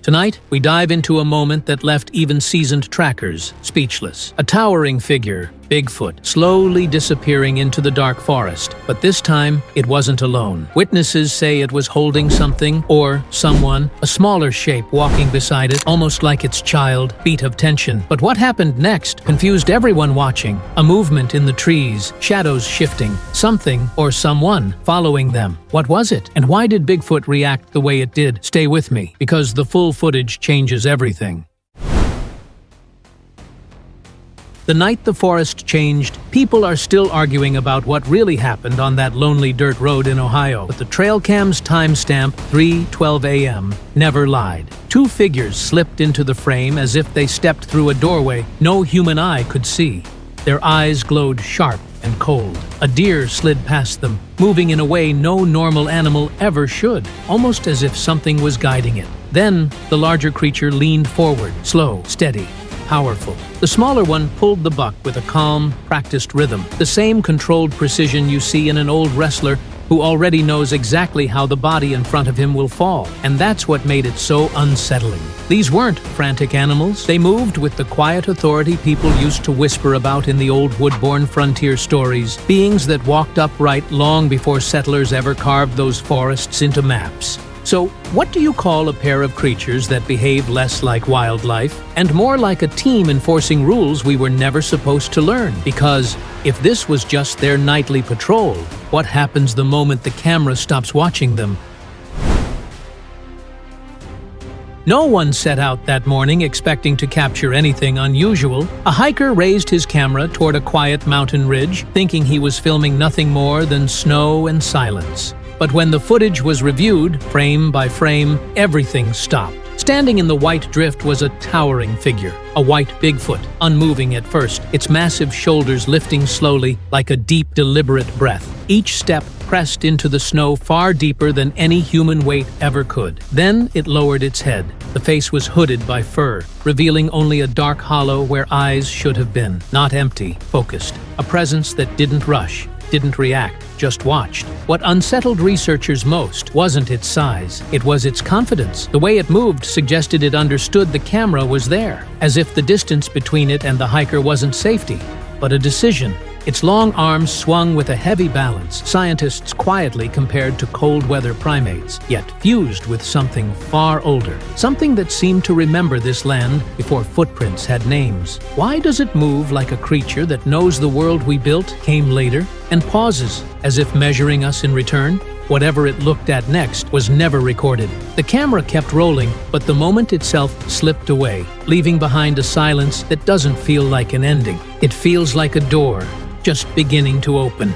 Tonight, we dive into a moment that left even seasoned trackers speechless. A towering figure, Bigfoot, slowly disappearing into the dark forest. But this time, it wasn't alone. Witnesses say it was holding something or someone, a smaller shape walking beside it, almost like its child, beat of tension. But what happened next confused everyone watching. A movement in the trees, shadows shifting, something or someone following them. What was it? And why did Bigfoot react the way it did? Stay with me, because the full footage changes everything. The night the forest changed, people are still arguing about what really happened on that lonely dirt road in Ohio. But the trail cam's timestamp, 3:12 a.m., never lied. Two figures slipped into the frame as if they stepped through a doorway no human eye could see. Their eyes glowed sharp and cold. A deer slid past them, moving in a way no normal animal ever should, almost as if something was guiding it. Then, the larger creature leaned forward, slow, steady, powerful. The smaller one pulled the buck with a calm, practiced rhythm, the same controlled precision you see in an old wrestler who already knows exactly how the body in front of him will fall. And that's what made it so unsettling. These weren't frantic animals. They moved with the quiet authority people used to whisper about in the old woodborne frontier stories, beings that walked upright long before settlers ever carved those forests into maps. So, what do you call a pair of creatures that behave less like wildlife and more like a team enforcing rules we were never supposed to learn? Because if this was just their nightly patrol, what happens the moment the camera stops watching them? No one set out that morning expecting to capture anything unusual. A hiker raised his camera toward a quiet mountain ridge, thinking he was filming nothing more than snow and silence. But when the footage was reviewed, frame by frame, everything stopped. Standing in the white drift was a towering figure, a white Bigfoot, unmoving at first, its massive shoulders lifting slowly like a deep, deliberate breath. Each step pressed into the snow far deeper than any human weight ever could. Then it lowered its head. The face was hooded by fur, revealing only a dark hollow where eyes should have been. Not empty, focused. A presence that didn't rush, didn't react, just watched. What unsettled researchers most wasn't its size, it was its confidence. The way it moved suggested it understood the camera was there, as if the distance between it and the hiker wasn't safety, but a decision. Its long arms swung with a heavy balance. Scientists quietly compared to cold-weather primates, yet fused with something far older. Something that seemed to remember this land before footprints had names. Why does it move like a creature that knows the world we built came later and pauses, as if measuring us in return? Whatever it looked at next was never recorded. The camera kept rolling, but the moment itself slipped away, leaving behind a silence that doesn't feel like an ending. It feels like a door, just beginning to open.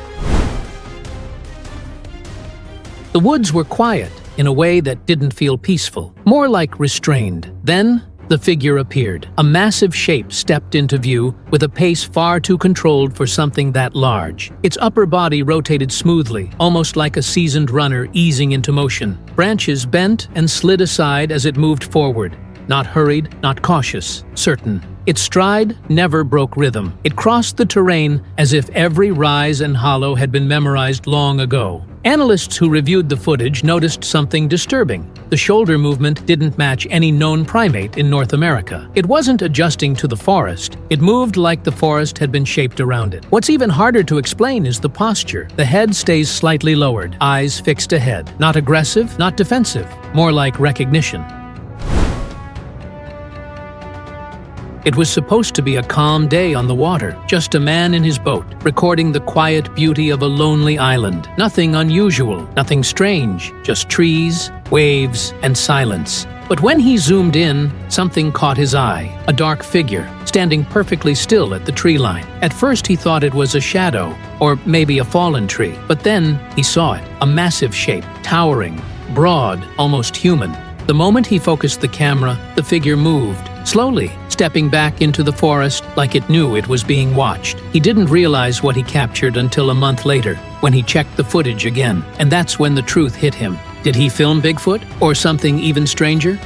The woods were quiet in a way that didn't feel peaceful, more like restrained. Then, the figure appeared. A massive shape stepped into view with a pace far too controlled for something that large. Its upper body rotated smoothly, almost like a seasoned runner easing into motion. Branches bent and slid aside as it moved forward. Not hurried, not cautious, certain. Its stride never broke rhythm. It crossed the terrain as if every rise and hollow had been memorized long ago. Analysts who reviewed the footage noticed something disturbing. The shoulder movement didn't match any known primate in North America. It wasn't adjusting to the forest. It moved like the forest had been shaped around it. What's even harder to explain is the posture. The head stays slightly lowered, eyes fixed ahead. Not aggressive, not defensive, more like recognition. It was supposed to be a calm day on the water, just a man in his boat, recording the quiet beauty of a lonely island. Nothing unusual, nothing strange, just trees, waves, and silence. But when he zoomed in, something caught his eye. A dark figure, standing perfectly still at the tree line. At first he thought it was a shadow, or maybe a fallen tree. But then he saw it, a massive shape, towering, broad, almost human. The moment he focused the camera, the figure moved, slowly, stepping back into the forest like it knew it was being watched. He didn't realize what he captured until a month later, when he checked the footage again. And that's when the truth hit him. Did he film Bigfoot, or something even stranger?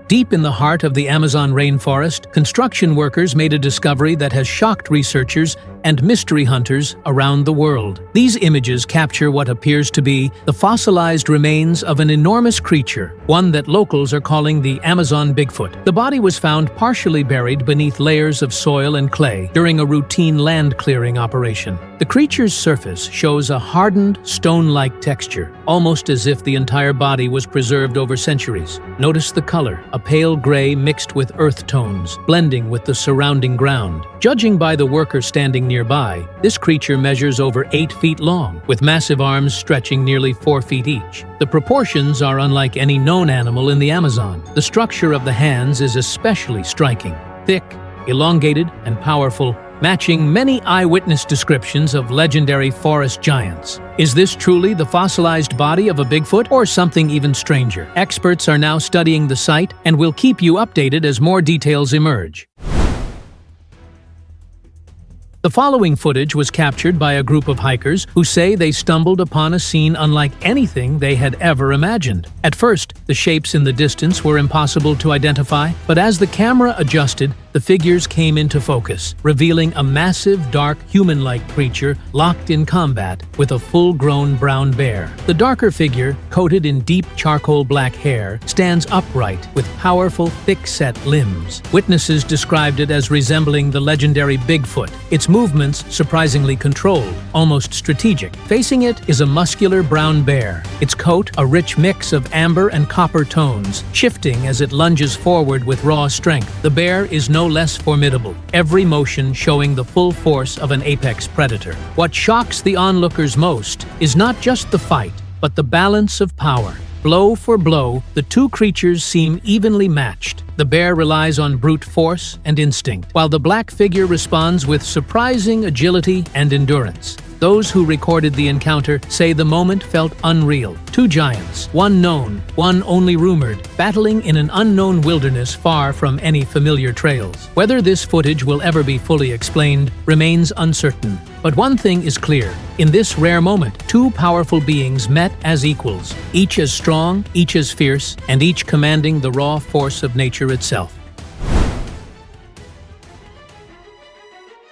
Deep in the heart of the Amazon rainforest, construction workers made a discovery that has shocked researchers and mystery hunters around the world. These images capture what appears to be the fossilized remains of an enormous creature, one that locals are calling the Amazon Bigfoot. The body was found partially buried beneath layers of soil and clay during a routine land clearing operation. The creature's surface shows a hardened, stone-like texture, almost as if the entire body was preserved over centuries. Notice the color, a pale gray mixed with earth tones, blending with the surrounding ground. Judging by the worker standing nearby, this creature measures over 8 feet long, with massive arms stretching nearly 4 feet each. The proportions are unlike any known animal in the Amazon. The structure of the hands is especially striking, thick, elongated, and powerful, matching many eyewitness descriptions of legendary forest giants. Is this truly the fossilized body of a Bigfoot, or something even stranger? Experts are now studying the site and will keep you updated as more details emerge. The following footage was captured by a group of hikers who say they stumbled upon a scene unlike anything they had ever imagined. At first, the shapes in the distance were impossible to identify, but as the camera adjusted, the figures came into focus, revealing a massive, dark, human-like creature locked in combat with a full-grown brown bear. The darker figure, coated in deep charcoal black hair, stands upright with powerful, thick-set limbs. Witnesses described it as resembling the legendary Bigfoot, its movements surprisingly controlled, almost strategic. Facing it is a muscular brown bear, its coat a rich mix of amber and copper tones, shifting as it lunges forward with raw strength. The bear is no less formidable, every motion showing the full force of an apex predator. What shocks the onlookers most is not just the fight, but the balance of power. Blow for blow, the two creatures seem evenly matched. The bear relies on brute force and instinct, while the black figure responds with surprising agility and endurance. Those who recorded the encounter say the moment felt unreal. Two giants, one known, one only rumored, battling in an unknown wilderness far from any familiar trails. Whether this footage will ever be fully explained remains uncertain. But one thing is clear. In this rare moment, two powerful beings met as equals, each as strong, each as fierce, and each commanding the raw force of nature itself.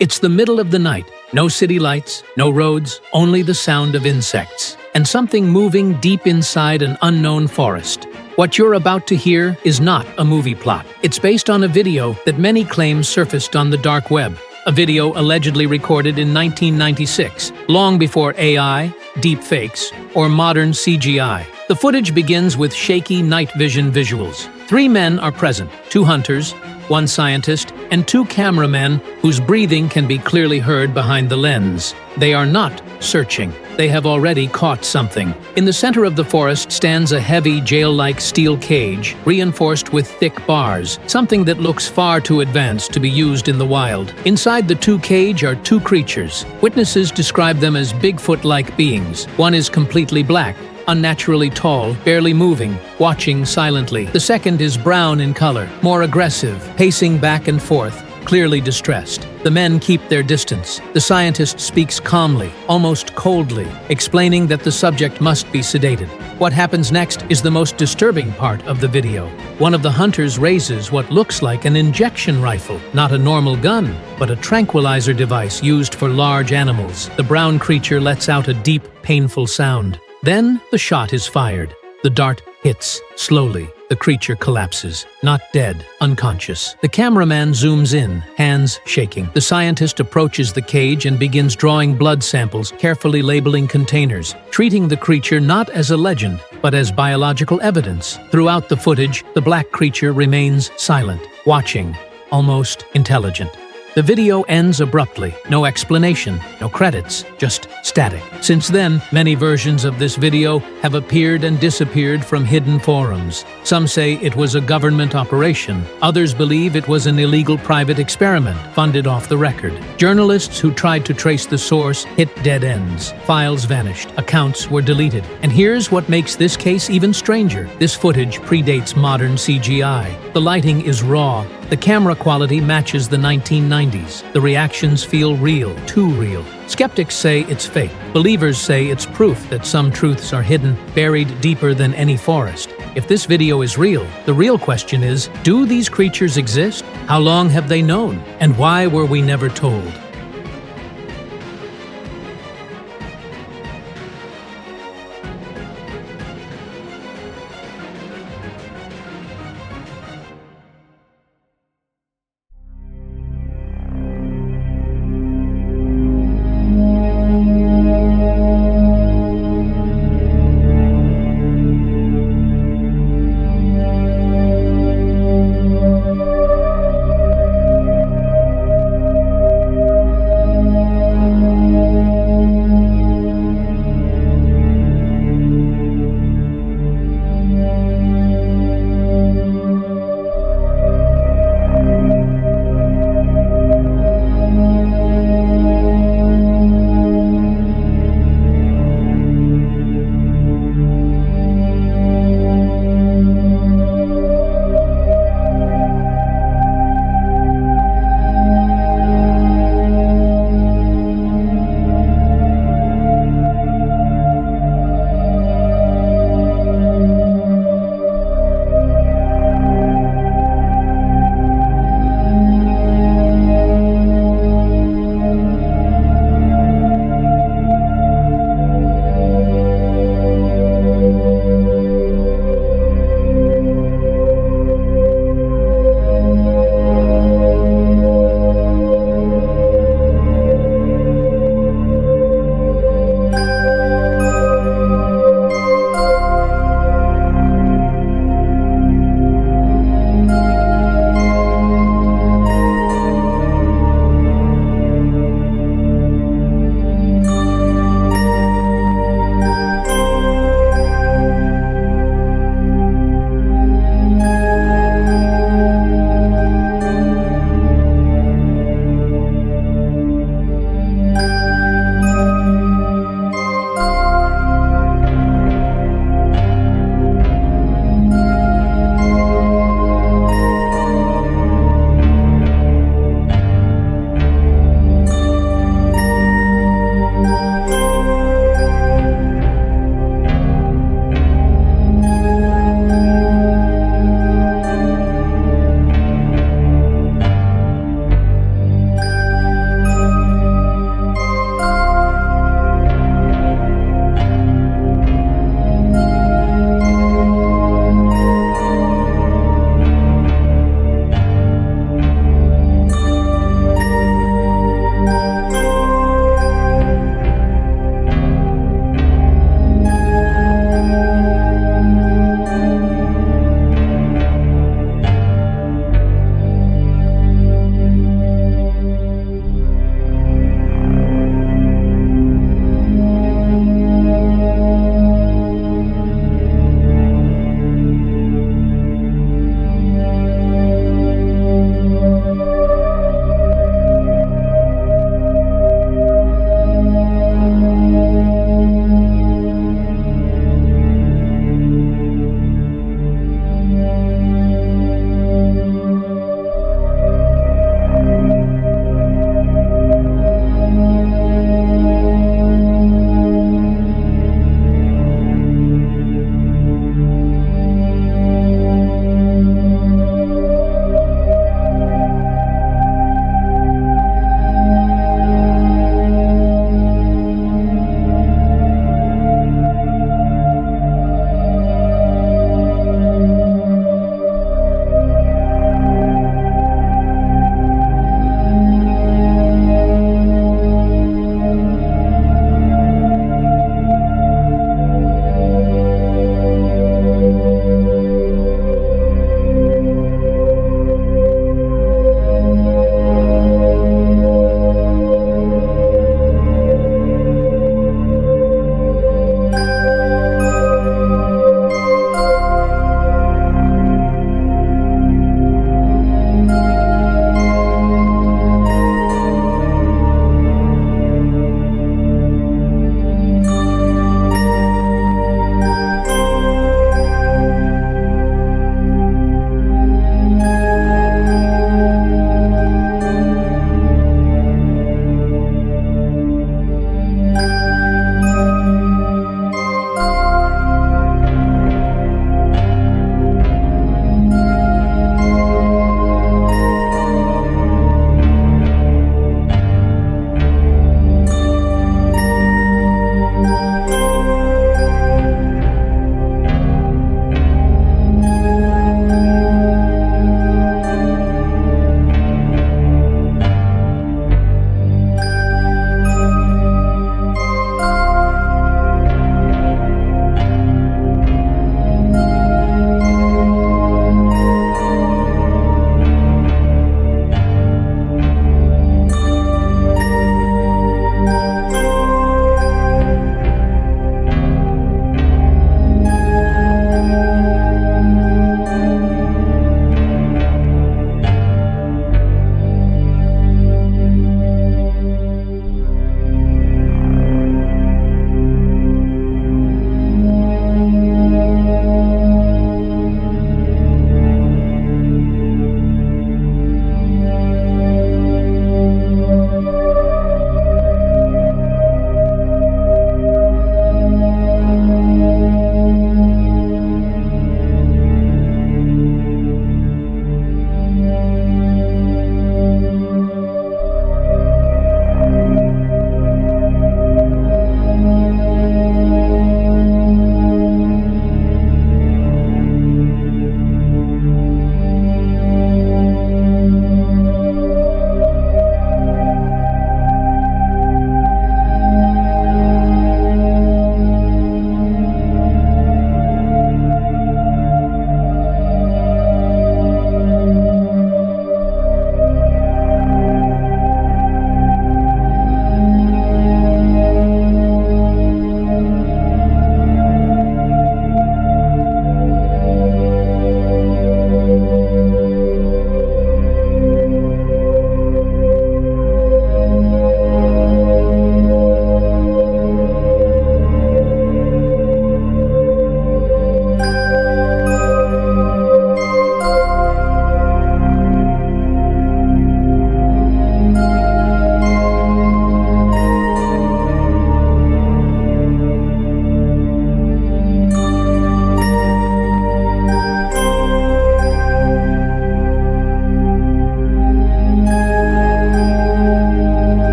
It's the middle of the night. No city lights, no roads, only the sound of insects, and something moving deep inside an unknown forest. What you're about to hear is not a movie plot. It's based on a video that many claim surfaced on the dark web. A video allegedly recorded in 1996, long before AI, deepfakes, or modern CGI. The footage begins with shaky night vision visuals. 3 men are present, 2 hunters, 1 scientist, and 2 cameramen whose breathing can be clearly heard behind the lens. They are not searching. They have already caught something. In the center of the forest stands a heavy jail-like steel cage, reinforced with thick bars, something that looks far too advanced to be used in the wild. Inside the 2 cage are 2 creatures. Witnesses describe them as Bigfoot-like beings. One is completely black, unnaturally tall, barely moving, watching silently. The second is brown in color, more aggressive, pacing back and forth, clearly distressed. The men keep their distance. The scientist speaks calmly, almost coldly, explaining that the subject must be sedated. What happens next is the most disturbing part of the video. One of the hunters raises what looks like an injection rifle, not a normal gun, but a tranquilizer device used for large animals. The brown creature lets out a deep, painful sound. Then the shot is fired. The dart hits slowly. The creature collapses, not dead, unconscious. The cameraman zooms in, hands shaking. The scientist approaches the cage and begins drawing blood samples, carefully labeling containers, treating the creature not as a legend, but as biological evidence. Throughout the footage, the black creature remains silent, watching, almost intelligent. The video ends abruptly. No explanation, no credits, just static. Since then, many versions of this video have appeared and disappeared from hidden forums. Some say it was a government operation. Others believe it was an illegal private experiment funded off the record. Journalists who tried to trace the source hit dead ends. Files vanished. Accounts were deleted. And here's what makes this case even stranger. This footage predates modern CGI. The lighting is raw. The camera quality matches the 1990s. The reactions feel real, too real. Skeptics say it's fake. Believers say it's proof that some truths are hidden, buried deeper than any forest. If this video is real, the real question is, do these creatures exist? How long have they known? And why were we never told?